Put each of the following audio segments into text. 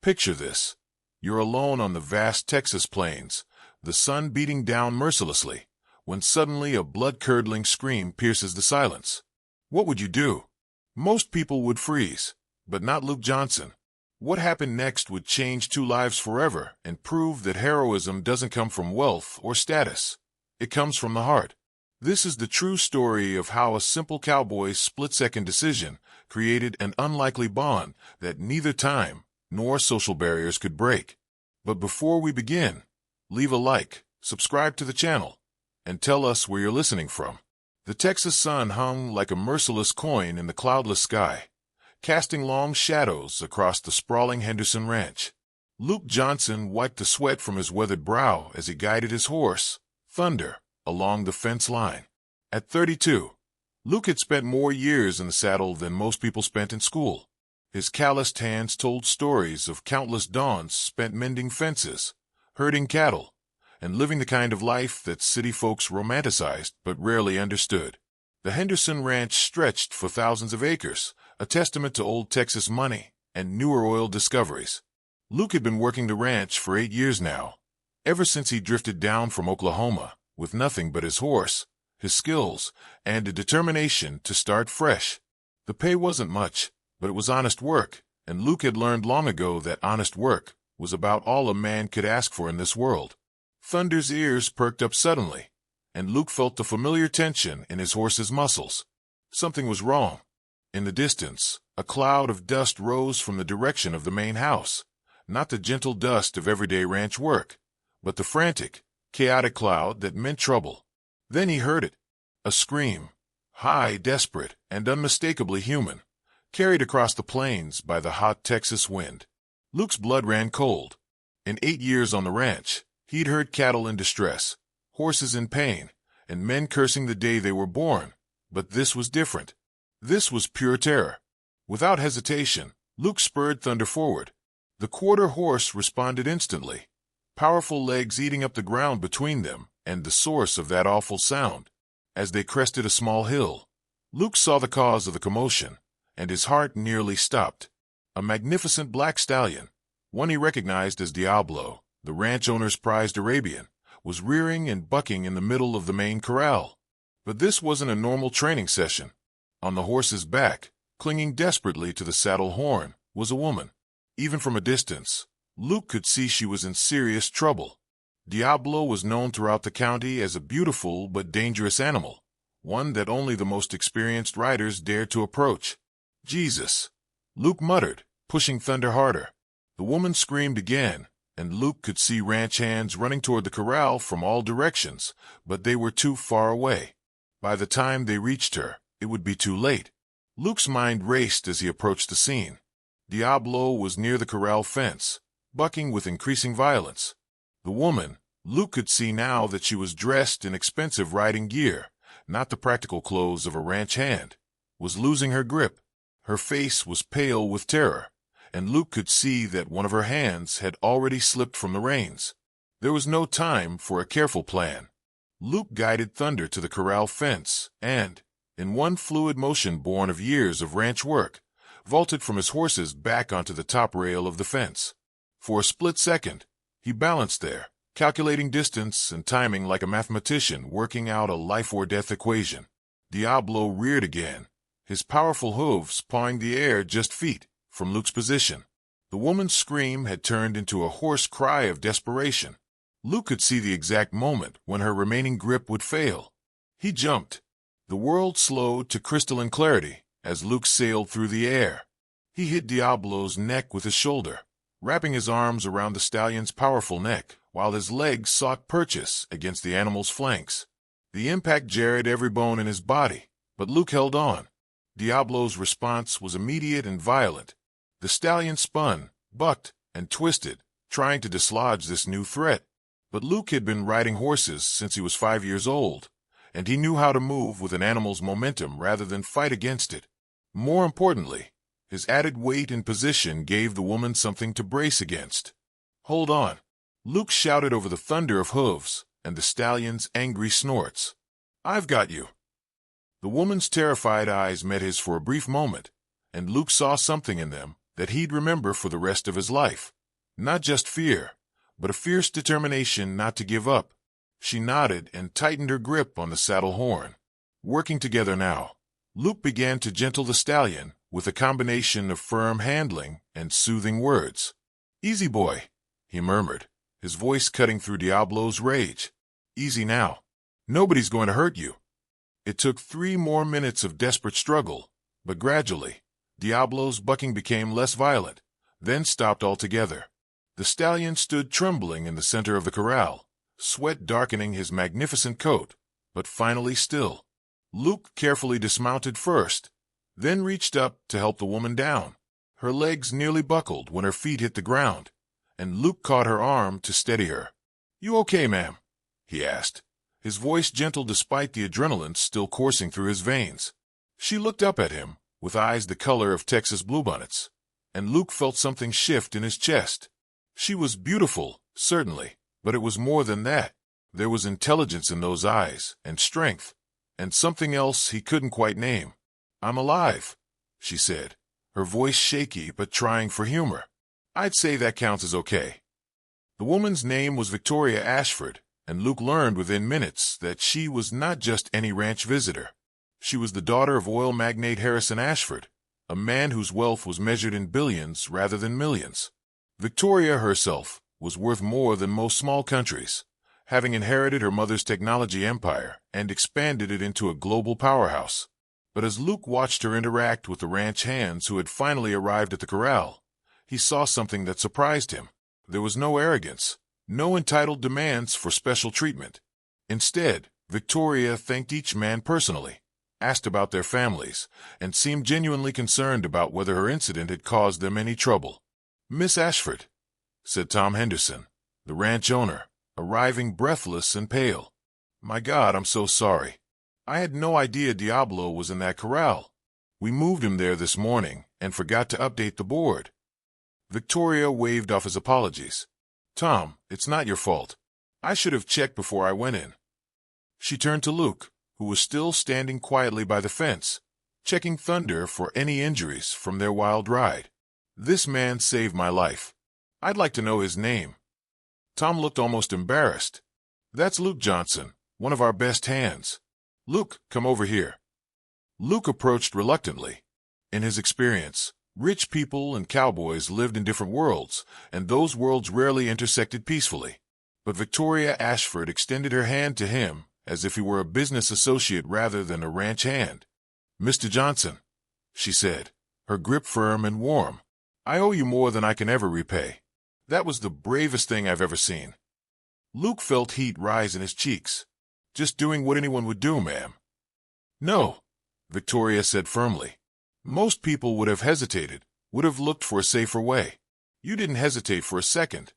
Picture this. You're alone on the vast Texas plains, the sun beating down mercilessly, when suddenly a blood-curdling scream pierces the silence. What would you do? Most people would freeze, but not Luke Johnson. What happened next would change two lives forever and prove that heroism doesn't come from wealth or status. It comes from the heart. This is the true story of how a simple cowboy's split-second decision created an unlikely bond that neither time nor social barriers could break. But before we begin, leave a like, subscribe to the channel, and tell us where you're listening from. The Texas sun hung like a merciless coin in the cloudless sky, casting long shadows across the sprawling Henderson ranch. Luke Johnson wiped the sweat from his weathered brow as he guided his horse, Thunder, along the fence line. At 32, Luke had spent more years in the saddle than most people spent in school. His calloused hands told stories of countless dawns spent mending fences, herding cattle, and living the kind of life that city folks romanticized but rarely understood. The Henderson Ranch stretched for thousands of acres, a testament to old Texas money and newer oil discoveries. Luke had been working the ranch for 8 years now, ever since he drifted down from Oklahoma with nothing but his horse, his skills, and a determination to start fresh. The pay wasn't much, but it was honest work, and Luke had learned long ago that honest work was about all a man could ask for in this world. Thunder's ears perked up suddenly, and Luke felt the familiar tension in his horse's muscles. Something was wrong. In the distance, a cloud of dust rose from the direction of the main house, not the gentle dust of everyday ranch work, but the frantic, chaotic cloud that meant trouble. Then he heard it, a scream, high, desperate, and unmistakably human, carried across the plains by the hot Texas wind. Luke's blood ran cold. In 8 years on the ranch, he'd heard cattle in distress, horses in pain, and men cursing the day they were born. But this was different. This was pure terror. Without hesitation, Luke spurred Thunder forward. The quarter horse responded instantly, powerful legs eating up the ground between them and the source of that awful sound. As they crested a small hill, Luke saw the cause of the commotion, and his heart nearly stopped. A magnificent black stallion, one he recognized as Diablo, the ranch owner's prized Arabian, was rearing and bucking in the middle of the main corral. But this wasn't a normal training session. On the horse's back, clinging desperately to the saddle horn, was a woman. Even from a distance, Luke could see she was in serious trouble. Diablo was known throughout the county as a beautiful but dangerous animal, one that only the most experienced riders dared to approach. "Jesus!" Luke muttered, pushing Thunder harder. The woman screamed again, and Luke could see ranch hands running toward the corral from all directions, but they were too far away. By the time they reached her, it would be too late. Luke's mind raced as he approached the scene. Diablo was near the corral fence, bucking with increasing violence. The woman, Luke could see now that she was dressed in expensive riding gear, not the practical clothes of a ranch hand, was losing her grip. Her face was pale with terror, and Luke could see that one of her hands had already slipped from the reins. There was no time for a careful plan. Luke guided Thunder to the corral fence and, in one fluid motion born of years of ranch work, vaulted from his horse's back onto the top rail of the fence. For a split second, he balanced there, calculating distance and timing like a mathematician working out a life-or-death equation. Diablo reared again, his powerful hooves pawing the air just feet from Luke's position. The woman's scream had turned into a hoarse cry of desperation. Luke could see the exact moment when her remaining grip would fail. He jumped. The world slowed to crystalline clarity as Luke sailed through the air. He hit Diablo's neck with his shoulder, wrapping his arms around the stallion's powerful neck, while his legs sought purchase against the animal's flanks. The impact jarred every bone in his body, but Luke held on. Diablo's response was immediate and violent. The stallion spun, bucked, and twisted, trying to dislodge this new threat. But Luke had been riding horses since he was 5 years old, and he knew how to move with an animal's momentum rather than fight against it. More importantly, his added weight and position gave the woman something to brace against. "Hold on!" Luke shouted over the thunder of hooves and the stallion's angry snorts. "I've got you!" The woman's terrified eyes met his for a brief moment, and Luke saw something in them that he'd remember for the rest of his life. Not just fear, but a fierce determination not to give up. She nodded and tightened her grip on the saddle horn. Working together now, Luke began to gentle the stallion with a combination of firm handling and soothing words. "Easy, boy," he murmured, his voice cutting through Diablo's rage. "Easy now. Nobody's going to hurt you." It took 3 more minutes of desperate struggle, but gradually, Diablo's bucking became less violent, then stopped altogether. The stallion stood trembling in the center of the corral, sweat darkening his magnificent coat, but finally still. Luke carefully dismounted first, then reached up to help the woman down. Her legs nearly buckled when her feet hit the ground, and Luke caught her arm to steady her. "You okay, ma'am?" he asked, his voice gentle despite the adrenaline still coursing through his veins. She looked up at him, with eyes the color of Texas bluebonnets, and Luke felt something shift in his chest. She was beautiful, certainly, but it was more than that. There was intelligence in those eyes, and strength, and something else he couldn't quite name. "I'm alive," she said, her voice shaky but trying for humor. "I'd say that counts as okay." The woman's name was Victoria Ashford, and Luke learned within minutes that she was not just any ranch visitor. She was the daughter of oil magnate Harrison Ashford, a man whose wealth was measured in billions rather than millions. Victoria herself was worth more than most small countries, having inherited her mother's technology empire and expanded it into a global powerhouse. But as Luke watched her interact with the ranch hands who had finally arrived at the corral, he saw something that surprised him. There was no arrogance, no entitled demands for special treatment. Instead, Victoria thanked each man personally, asked about their families, and seemed genuinely concerned about whether her incident had caused them any trouble. "Miss Ashford," said Tom Henderson, the ranch owner, arriving breathless and pale. "My God, I'm so sorry. I had no idea Diablo was in that corral. We moved him there this morning and forgot to update the board." Victoria waved off his apologies. "Tom, it's not your fault. I should have checked before I went in." She turned to Luke, who was still standing quietly by the fence, checking Thunder for any injuries from their wild ride. "This man saved my life. I'd like to know his name." Tom looked almost embarrassed. "That's Luke Johnson, one of our best hands. Luke, come over here." Luke approached reluctantly. In his experience, rich people and cowboys lived in different worlds, and those worlds rarely intersected peacefully. But Victoria Ashford extended her hand to him as if he were a business associate rather than a ranch hand. "Mr. Johnson," she said, her grip firm and warm, "I owe you more than I can ever repay. That was the bravest thing I've ever seen." Luke felt heat rise in his cheeks. "Just doing what anyone would do, ma'am." "No," Victoria said firmly. "Most people would have hesitated, would have looked for a safer way. You didn't hesitate for a second."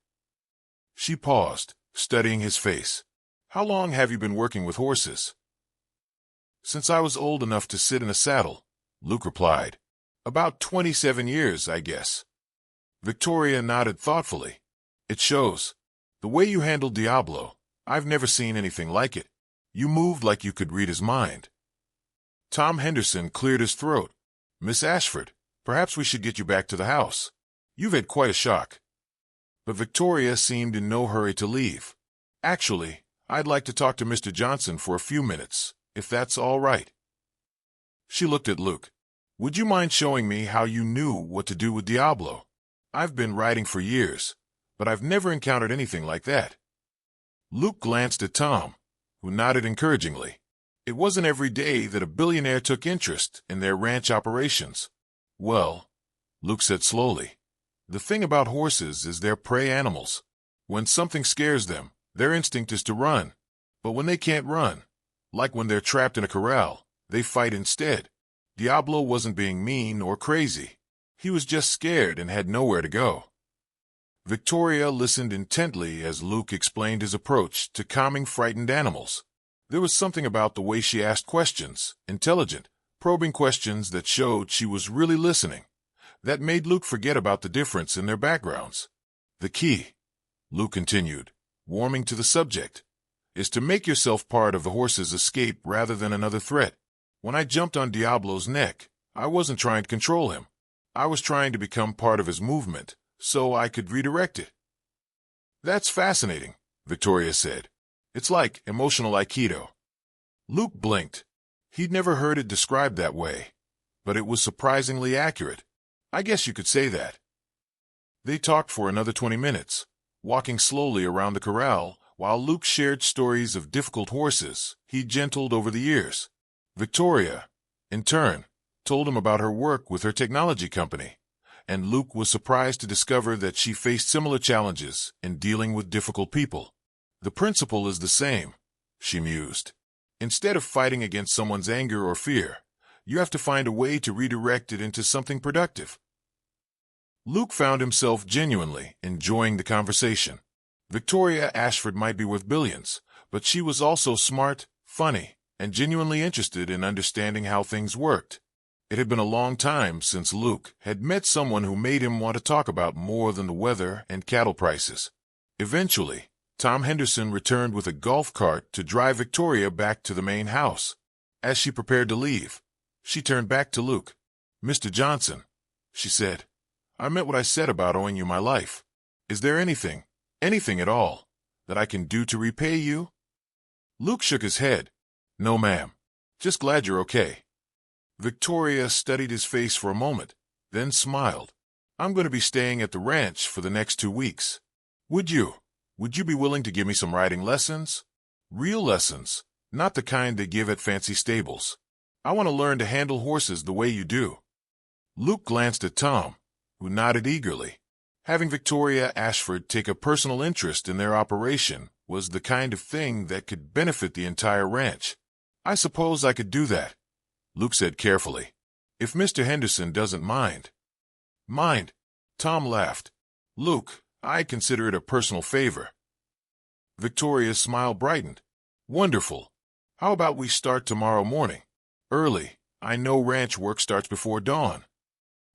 She paused, studying his face. "How long have you been working with horses?" "Since I was old enough to sit in a saddle," Luke replied. "About 27 years, I guess." Victoria nodded thoughtfully. "It shows. The way you handled Diablo, I've never seen anything like it. You moved like you could read his mind." Tom Henderson cleared his throat. "Miss Ashford, perhaps we should get you back to the house. You've had quite a shock." But Victoria seemed in no hurry to leave. "Actually, I'd like to talk to Mr. Johnson for a few minutes, if that's all right." She looked at Luke. "Would you mind showing me how you knew what to do with Diablo? I've been riding for years, but I've never encountered anything like that." Luke glanced at Tom, who nodded encouragingly. It wasn't every day that a billionaire took interest in their ranch operations. "Well," Luke said slowly, "the thing about horses is they're prey animals. When something scares them, their instinct is to run. But when they can't run, like when they're trapped in a corral, they fight instead. Diablo wasn't being mean or crazy. He was just scared and had nowhere to go." Victoria listened intently as Luke explained his approach to calming frightened animals. There was something about the way she asked questions, intelligent, probing questions that showed she was really listening, that made Luke forget about the difference in their backgrounds. "The key," Luke continued, warming to the subject, "is to make yourself part of the horse's escape rather than another threat. When I jumped on Diablo's neck, I wasn't trying to control him. I was trying to become part of his movement, so I could redirect it. That's fascinating, Victoria said. It's like emotional Aikido. Luke blinked. He'd never heard it described that way, but it was surprisingly accurate. I guess you could say that. They talked for another 20 minutes, walking slowly around the corral, while Luke shared stories of difficult horses he'd gentled over the years. Victoria, in turn, told him about her work with her technology company, and Luke was surprised to discover that she faced similar challenges in dealing with difficult people. The principle is the same, she mused. Instead of fighting against someone's anger or fear, you have to find a way to redirect it into something productive. Luke found himself genuinely enjoying the conversation. Victoria Ashford might be worth billions, but she was also smart, funny, and genuinely interested in understanding how things worked. It had been a long time since Luke had met someone who made him want to talk about more than the weather and cattle prices. Eventually, Tom Henderson returned with a golf cart to drive Victoria back to the main house. As she prepared to leave, she turned back to Luke. "Mr. Johnson," she said, "I meant what I said about owing you my life. Is there anything at all, that I can do to repay you?" Luke shook his head. "No, ma'am. Just glad you're okay." Victoria studied his face for a moment, then smiled. "I'm going to be staying at the ranch for the next 2 weeks. Would you be willing to give me some riding lessons? Real lessons, not the kind they give at fancy stables. I want to learn to handle horses the way you do." Luke glanced at Tom, who nodded eagerly. Having Victoria Ashford take a personal interest in their operation was the kind of thing that could benefit the entire ranch. "I suppose I could do that," Luke said carefully, "if Mr. Henderson doesn't mind." "Mind?" Tom laughed. "Luke, I consider it a personal favor." Victoria's smile brightened. "Wonderful. How about we start tomorrow morning? Early. I know ranch work starts before dawn."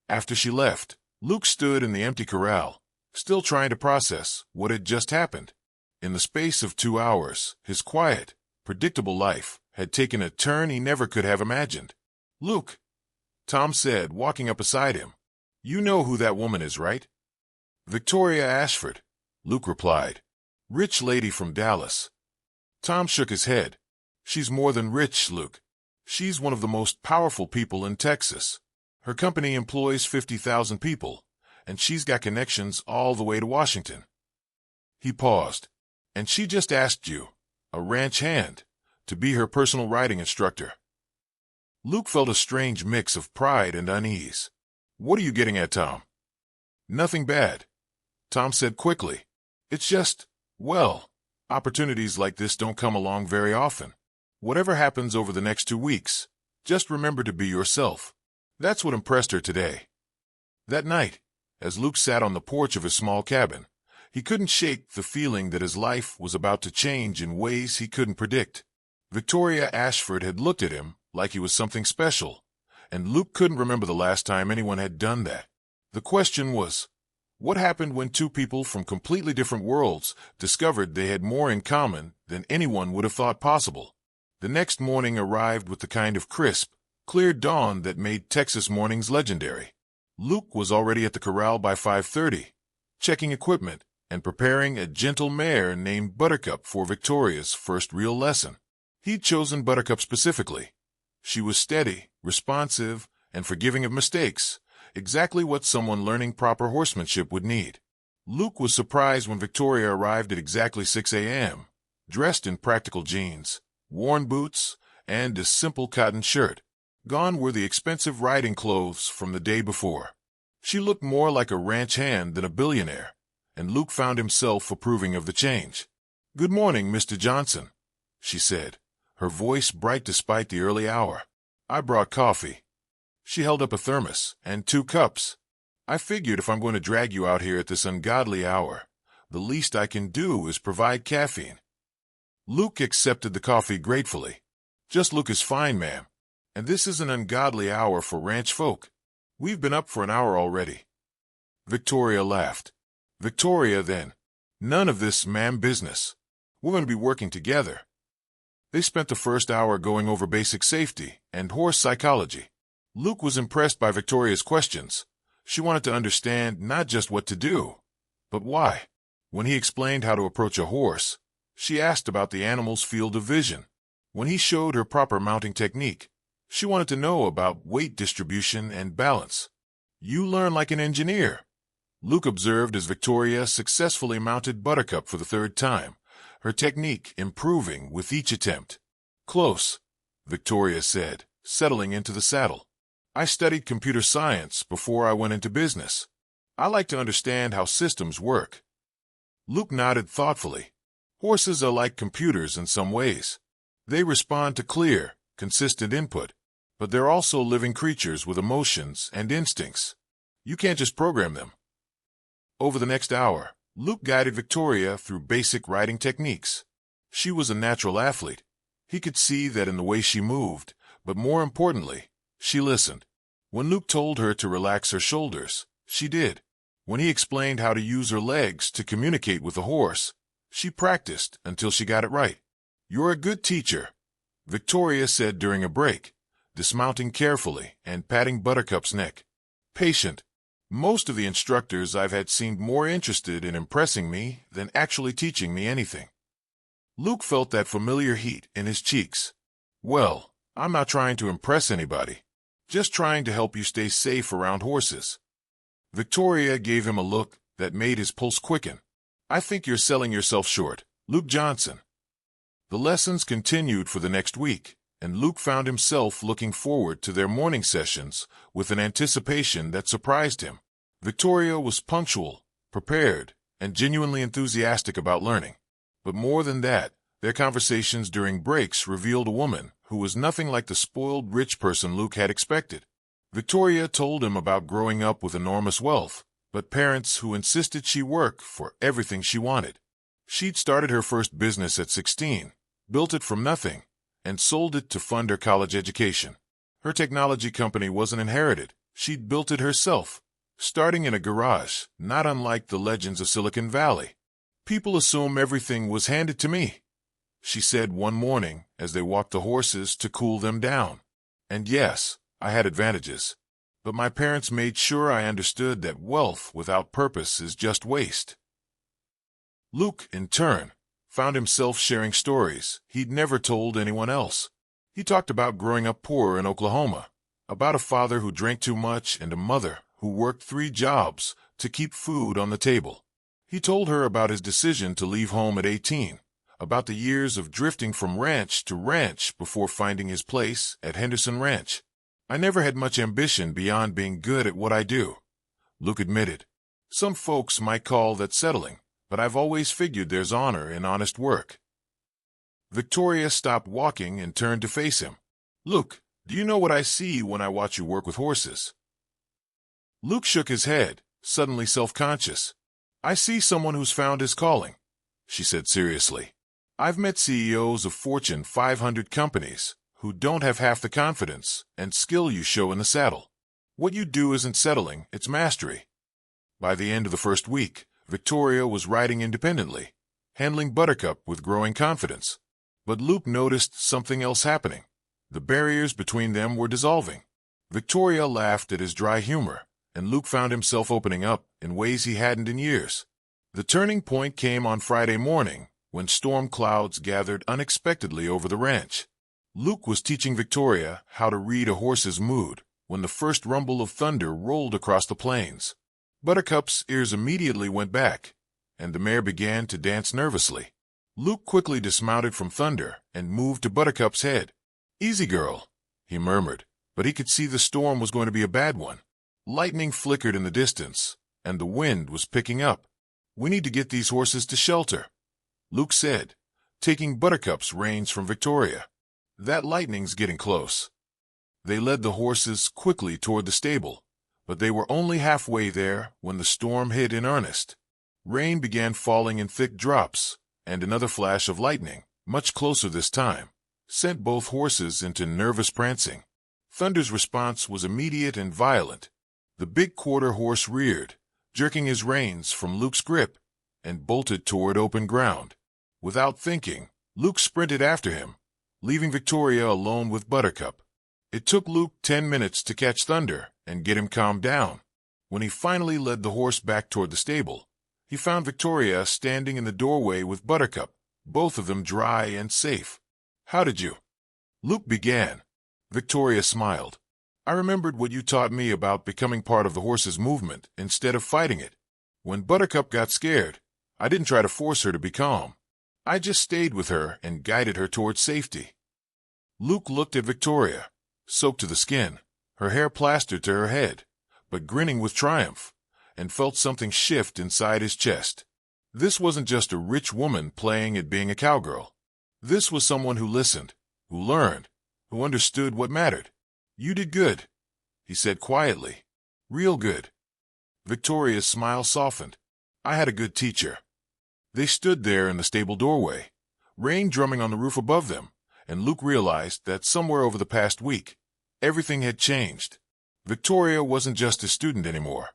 After she left, Luke stood in the empty corral, still trying to process what had just happened. In the space of 2 hours, his quiet, predictable life had taken a turn he never could have imagined. "Luke," Tom said, walking up beside him, "you know who that woman is, right?" "Victoria Ashford," Luke replied. "Rich lady from Dallas." Tom shook his head. "She's more than rich, Luke. She's one of the most powerful people in Texas. Her company employs 50,000 people, and she's got connections all the way to Washington." He paused. "And she just asked you, a ranch hand, to be her personal riding instructor." Luke felt a strange mix of pride and unease. "What are you getting at, Tom?" "Nothing bad," Tom said quickly. "It's just, well, opportunities like this don't come along very often. Whatever happens over the next 2 weeks, just remember to be yourself." That's what impressed her today. That night, as Luke sat on the porch of his small cabin, he couldn't shake the feeling that his life was about to change in ways he couldn't predict. Victoria Ashford had looked at him like he was something special, and Luke couldn't remember the last time anyone had done that. The question was, what happened when 2 people from completely different worlds discovered they had more in common than anyone would have thought possible? The next morning arrived with the kind of crisp, clear dawn that made Texas mornings legendary. Luke was already at the corral by 5:30, checking equipment and preparing a gentle mare named Buttercup for Victoria's first real lesson. He'd chosen Buttercup specifically. She was steady, responsive, and forgiving of mistakes, exactly what someone learning proper horsemanship would need. Luke was surprised when Victoria arrived at exactly 6 a.m., dressed in practical jeans, worn boots, and a simple cotton shirt. Gone were the expensive riding clothes from the day before. She looked more like a ranch hand than a billionaire, and Luke found himself approving of the change. "Good morning, Mr. Johnson," she said, her voice bright despite the early hour. "I brought coffee." She held up a thermos and 2 cups. "I figured if I'm going to drag you out here at this ungodly hour, the least I can do is provide caffeine." Luke accepted the coffee gratefully. "Just look as fine, ma'am. And this is an ungodly hour for ranch folk. We've been up for an hour already." Victoria laughed. "Victoria, then. None of this ma'am business. We're going to be working together." They spent the first hour going over basic safety and horse psychology. Luke was impressed by Victoria's questions, She wanted to understand not just what to do, but why. When he explained how to approach a horse, she asked about the animal's field of vision. When he showed her proper mounting technique, she wanted to know about weight distribution and balance. You learn like an engineer, Luke observed as Victoria successfully mounted Buttercup for the third time, her technique improving with each attempt. Close, Victoria said, settling into the saddle. I studied computer science before I went into business. I like to understand how systems work. Luke nodded thoughtfully. Horses are like computers in some ways. They respond to clear, consistent input, but they're also living creatures with emotions and instincts. You can't just program them. Over the next hour, Luke guided Victoria through basic riding techniques. She was a natural athlete. He could see that in the way she moved, but more importantly, she listened. When Luke told her to relax her shoulders, she did. When he explained how to use her legs to communicate with the horse, she practiced until she got it right. You're a good teacher, Victoria said during a break, dismounting carefully and patting Buttercup's neck. Patient. Most of the instructors I've had seemed more interested in impressing me than actually teaching me anything. Luke felt that familiar heat in his cheeks. Well, I'm not trying to impress anybody, just trying to help you stay safe around horses. Victoria gave him a look that made his pulse quicken. I think you're selling yourself short, Luke Johnson. The lessons continued for the next week, and Luke found himself looking forward to their morning sessions with an anticipation that surprised him. Victoria was punctual, prepared, and genuinely enthusiastic about learning. But more than that, their conversations during breaks revealed a woman who was nothing like the spoiled rich person Luke had expected. Victoria told him about growing up with enormous wealth, but parents who insisted she work for everything she wanted. She'd started her first business at 16, built it from nothing, and sold it to fund her college education. Her technology company wasn't inherited. She'd built it herself, starting in a garage, not unlike the legends of Silicon Valley. People assume everything was handed to me, she said one morning as they walked the horses to cool them down. And yes, I had advantages. But my parents made sure I understood that wealth without purpose is just waste. Luke, in turn, found himself sharing stories he'd never told anyone else. He talked about growing up poor in Oklahoma, about a father who drank too much and a mother who worked 3 jobs to keep food on the table. He told her about his decision to leave home at 18, about the years of drifting from ranch to ranch before finding his place at Henderson Ranch. I never had much ambition beyond being good at what I do, Luke admitted. Some folks might call that settling, but I've always figured there's honor in honest work. Victoria stopped walking and turned to face him. Luke, do you know what I see when I watch you work with horses? Luke shook his head, suddenly self-conscious. I see someone who's found his calling, she said seriously. I've met CEOs of Fortune 500 companies who don't have half the confidence and skill you show in the saddle. What you do isn't settling, it's mastery. By the end of the first week, Victoria was riding independently, handling Buttercup with growing confidence. But Luke noticed something else happening. The barriers between them were dissolving. Victoria laughed at his dry humor, and Luke found himself opening up in ways he hadn't in years. The turning point came on Friday morning, when storm clouds gathered unexpectedly over the ranch. Luke was teaching Victoria how to read a horse's mood when the first rumble of thunder rolled across the plains. Buttercup's ears immediately went back, and the mare began to dance nervously. Luke quickly dismounted from Thunder and moved to Buttercup's head. Easy, girl, he murmured, but he could see the storm was going to be a bad one. Lightning flickered in the distance, and the wind was picking up. We need to get these horses to shelter, Luke said, taking Buttercup's reins from Victoria. That lightning's getting close. They led the horses quickly toward the stable, but they were only halfway there when the storm hit in earnest. Rain began falling in thick drops, and another flash of lightning, much closer this time, sent both horses into nervous prancing. Thunder's response was immediate and violent. The big quarter horse reared, jerking his reins from Luke's grip, and bolted toward open ground. Without thinking, Luke sprinted after him, leaving Victoria alone with Buttercup. It took Luke 10 minutes to catch Thunder and get him calmed down. When he finally led the horse back toward the stable, he found Victoria standing in the doorway with Buttercup, both of them dry and safe. "How did you?" Luke began. Victoria smiled. "I remembered what you taught me about becoming part of the horse's movement instead of fighting it. When Buttercup got scared, I didn't try to force her to be calm. I just stayed with her and guided her towards safety." Luke looked at Victoria, soaked to the skin, her hair plastered to her head, but grinning with triumph, and felt something shift inside his chest. This wasn't just a rich woman playing at being a cowgirl. This was someone who listened, who learned, who understood what mattered. "You did good," he said quietly. "Real good." Victoria's smile softened. "I had a good teacher." They stood there in the stable doorway, rain drumming on the roof above them, and Luke realized that somewhere over the past week, everything had changed. Victoria wasn't just a student anymore.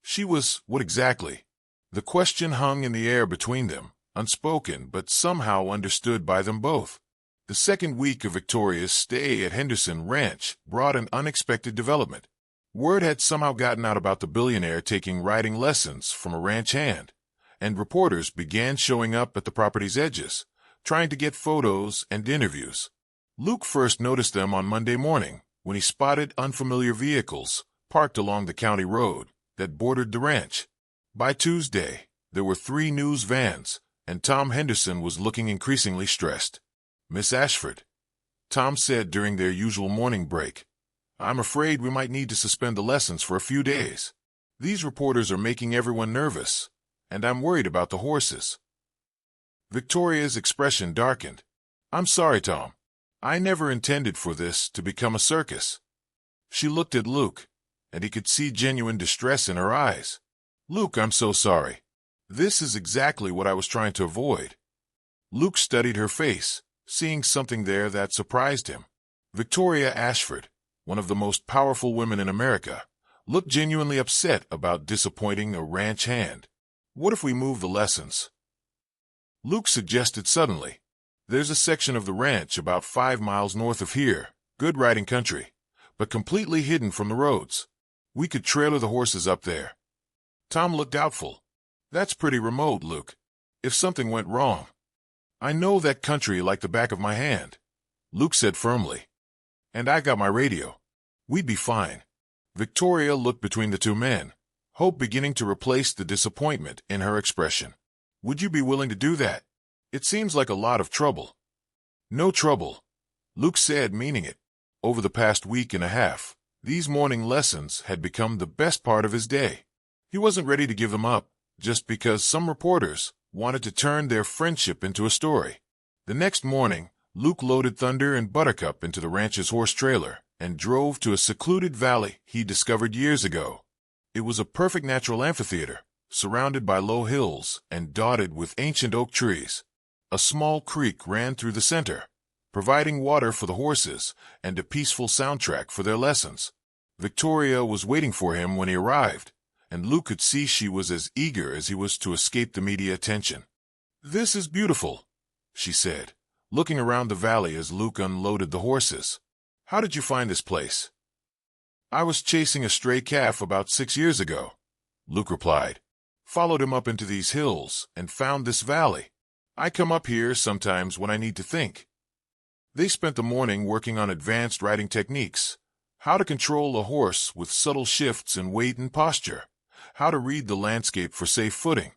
She was what exactly? The question hung in the air between them, unspoken but somehow understood by them both. The second week of Victoria's stay at Henderson Ranch brought an unexpected development. Word had somehow gotten out about the billionaire taking riding lessons from a ranch hand, and reporters began showing up at the property's edges, trying to get photos and interviews. Luke first noticed them on Monday morning when he spotted unfamiliar vehicles parked along the county road that bordered the ranch. By Tuesday, there were 3 news vans, and Tom Henderson was looking increasingly stressed. "Miss Ashford," Tom said during their usual morning break, "I'm afraid we might need to suspend the lessons for a few days. These reporters are making everyone nervous, and I'm worried about the horses." Victoria's expression darkened. "I'm sorry, Tom. I never intended for this to become a circus." She looked at Luke, and he could see genuine distress in her eyes. "Luke, I'm so sorry. This is exactly what I was trying to avoid." Luke studied her face, seeing something there that surprised him. Victoria Ashford, one of the most powerful women in America, looked genuinely upset about disappointing a ranch hand. "What if we move the lessons?" Luke suggested suddenly. "There's a section of the ranch about 5 miles north of here, good riding country, but completely hidden from the roads. We could trailer the horses up there." Tom looked doubtful. "That's pretty remote, Luke. If something went wrong." "I know that country like the back of my hand," Luke said firmly. "And I got my radio. We'd be fine." Victoria looked between the two men, hope beginning to replace the disappointment in her expression. "Would you be willing to do that? It seems like a lot of trouble." "No trouble," Luke said, meaning it. Over the past week and a half, these morning lessons had become the best part of his day. He wasn't ready to give them up, just because some reporters wanted to turn their friendship into a story. The next morning, Luke loaded Thunder and Buttercup into the ranch's horse trailer and drove to a secluded valley he discovered years ago. It was a perfect natural amphitheater, surrounded by low hills and dotted with ancient oak trees. A small creek ran through the center, providing water for the horses and a peaceful soundtrack for their lessons. Victoria was waiting for him when he arrived, and Luke could see she was as eager as he was to escape the media attention. "This is beautiful," she said, looking around the valley as Luke unloaded the horses. "How did you find this place?" "I was chasing a stray calf about 6 years ago," Luke replied. "Followed him up into these hills and found this valley. I come up here sometimes when I need to think." They spent the morning working on advanced riding techniques, how to control a horse with subtle shifts in weight and posture, how to read the landscape for safe footing,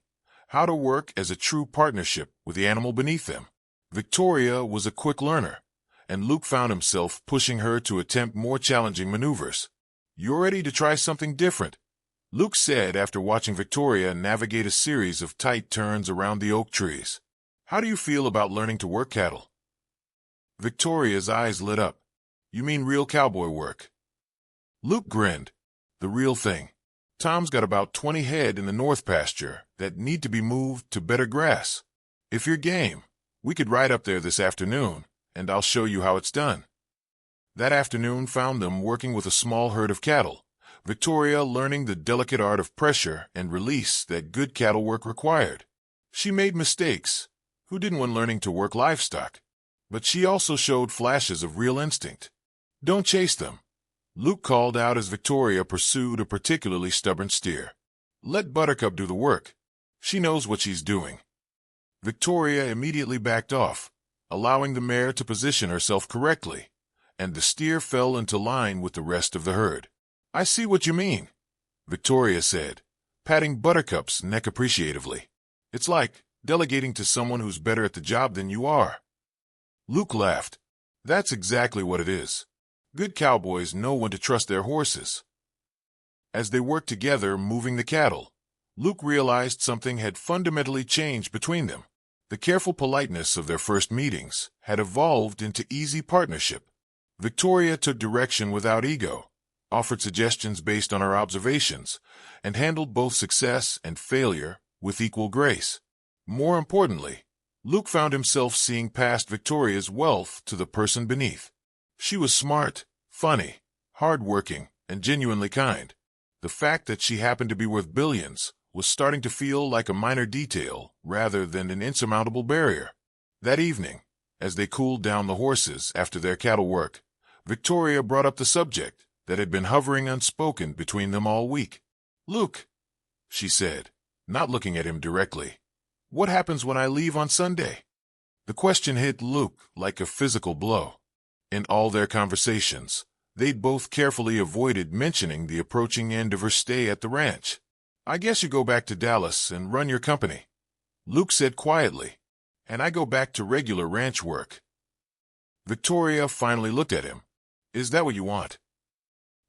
how to work as a true partnership with the animal beneath them. Victoria was a quick learner, and Luke found himself pushing her to attempt more challenging maneuvers. "You're ready to try something different," Luke said after watching Victoria navigate a series of tight turns around the oak trees. "How do you feel about learning to work cattle?" Victoria's eyes lit up. "You mean real cowboy work?" Luke grinned. "The real thing. Tom's got about 20 head in the north pasture that need to be moved to better grass. If you're game, we could ride up there this afternoon, and I'll show you how it's done." That afternoon found them working with a small herd of cattle, Victoria learning the delicate art of pressure and release that good cattle work required. She made mistakes. Who didn't when learning to work livestock? But she also showed flashes of real instinct. "Don't chase them," Luke called out as Victoria pursued a particularly stubborn steer. "Let Buttercup do the work. She knows what she's doing." Victoria immediately backed off, allowing the mare to position herself correctly, and the steer fell into line with the rest of the herd. "I see what you mean," Victoria said, patting Buttercup's neck appreciatively. "It's like delegating to someone who's better at the job than you are." Luke laughed. "That's exactly what it is. Good cowboys know when to trust their horses." As they worked together moving the cattle, Luke realized something had fundamentally changed between them. The careful politeness of their first meetings had evolved into easy partnership. Victoria took direction without ego, offered suggestions based on her observations, and handled both success and failure with equal grace. More importantly, Luke found himself seeing past Victoria's wealth to the person beneath. She was smart, funny, hard-working, and genuinely kind. The fact that she happened to be worth billions was starting to feel like a minor detail rather than an insurmountable barrier. That evening, as they cooled down the horses after their cattle work, Victoria brought up the subject that had been hovering unspoken between them all week. "Luke," she said, not looking at him directly, "what happens when I leave on Sunday?" The question hit Luke like a physical blow. In all their conversations, they'd both carefully avoided mentioning the approaching end of her stay at the ranch. "I guess you go back to Dallas and run your company," Luke said quietly, "and I go back to regular ranch work." Victoria finally looked at him. "Is that what you want?"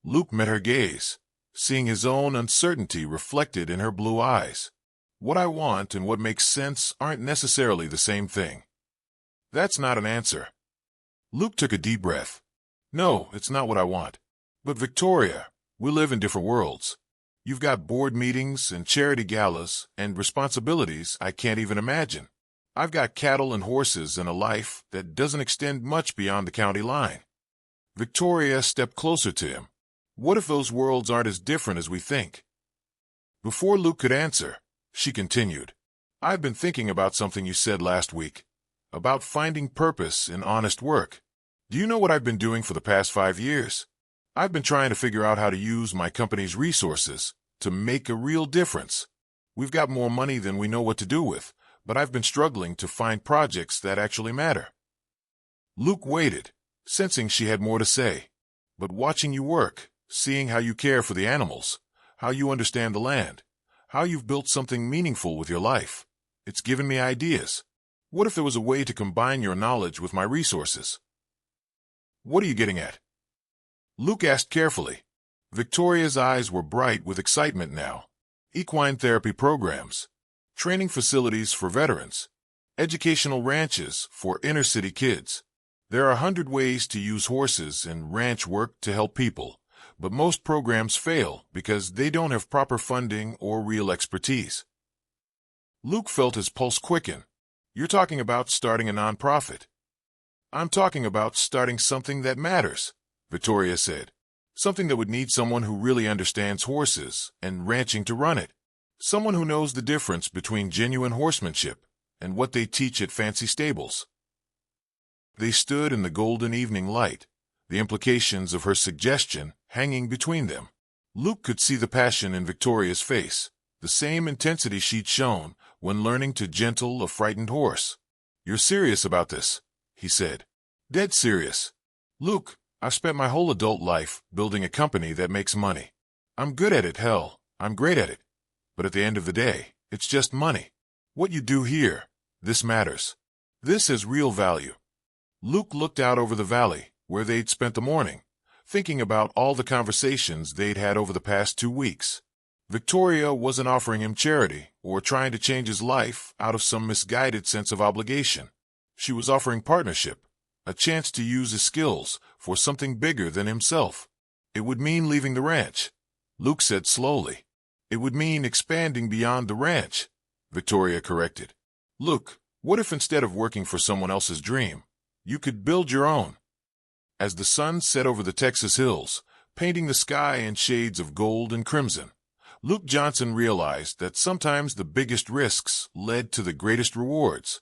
Luke met her gaze, seeing his own uncertainty reflected in her blue eyes. "What I want and what makes sense aren't necessarily the same thing." "That's not an answer." Luke took a deep breath. "No, it's not what I want. But Victoria, we live in different worlds. You've got board meetings and charity galas and responsibilities I can't even imagine. I've got cattle and horses and a life that doesn't extend much beyond the county line." Victoria stepped closer to him. "What if those worlds aren't as different as we think?" Before Luke could answer, she continued, "I've been thinking about something you said last week, about finding purpose in honest work. Do you know what I've been doing for the past 5 years? I've been trying to figure out how to use my company's resources to make a real difference. We've got more money than we know what to do with, but I've been struggling to find projects that actually matter." Luke waited, sensing she had more to say. "But watching you work, seeing how you care for the animals, how you understand the land, how you've built something meaningful with your life, it's given me ideas. What if there was a way to combine your knowledge with my resources?" "What are you getting at?" Luke asked carefully. Victoria's eyes were bright with excitement now. Equine therapy programs, training facilities for veterans, educational ranches for inner-city kids. There are 100 ways to use horses and ranch work to help people, but most programs fail because they don't have proper funding or real expertise. Luke felt his pulse quicken. "You're talking about starting a nonprofit." "I'm talking about starting something that matters," Victoria said. "Something that would need someone who really understands horses and ranching to run it. Someone who knows the difference between genuine horsemanship and what they teach at fancy stables." They stood in the golden evening light, the implications of her suggestion hanging between them. Luke could see the passion in Victoria's face, the same intensity she'd shown when learning to gentle a frightened horse. "You're serious about this," he said. "Dead serious." "Luke, I've spent my whole adult life building a company that makes money. I'm good at it, hell, I'm great at it. But at the end of the day, it's just money. What you do here, this matters. This has real value." Luke looked out over the valley, where they'd spent the morning, thinking about all the conversations they'd had over the past 2 weeks. Victoria wasn't offering him charity or trying to change his life out of some misguided sense of obligation. She was offering partnership, a chance to use his skills for something bigger than himself. "It would mean leaving the ranch," Luke said slowly. "It would mean expanding beyond the ranch," Victoria corrected. "Luke, what if instead of working for someone else's dream, you could build your own?" As the sun set over the Texas hills, painting the sky in shades of gold and crimson, Luke Johnson realized that sometimes the biggest risks led to the greatest rewards.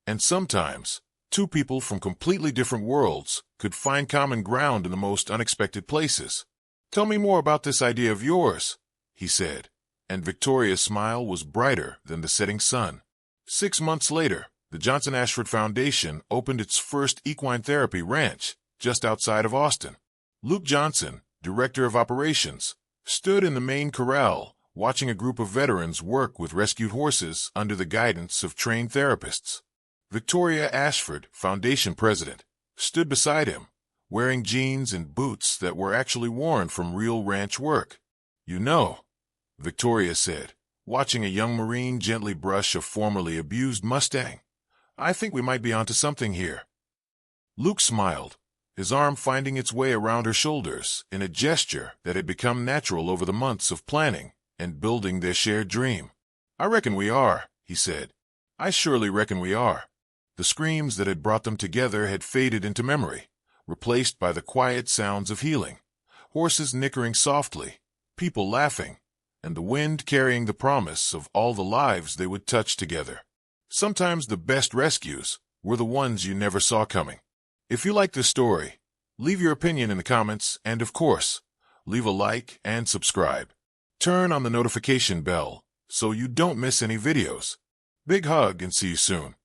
And sometimes, two people from completely different worlds could find common ground in the most unexpected places. Tell me more about this idea of yours, he said, and Victoria's smile was brighter than the setting sun. 6 months later, the Johnson Ashford Foundation opened its first equine therapy ranch just outside of Austin. Luke Johnson, director of operations, stood in the main corral watching a group of veterans work with rescued horses under the guidance of trained therapists. Victoria Ashford, foundation president, stood beside him, wearing jeans and boots that were actually worn from real ranch work. "You know," Victoria said, watching a young Marine gently brush a formerly abused Mustang, "I think we might be onto something here." Luke smiled, his arm finding its way around her shoulders in a gesture that had become natural over the months of planning and building their shared dream. "I reckon we are," he said. "I surely reckon we are." The screams that had brought them together had faded into memory, replaced by the quiet sounds of healing, horses nickering softly, people laughing, and the wind carrying the promise of all the lives they would touch together. Sometimes the best rescues were the ones you never saw coming. If you like this story, leave your opinion in the comments and, of course, leave a like and subscribe. Turn on the notification bell so you don't miss any videos. Big hug and see you soon.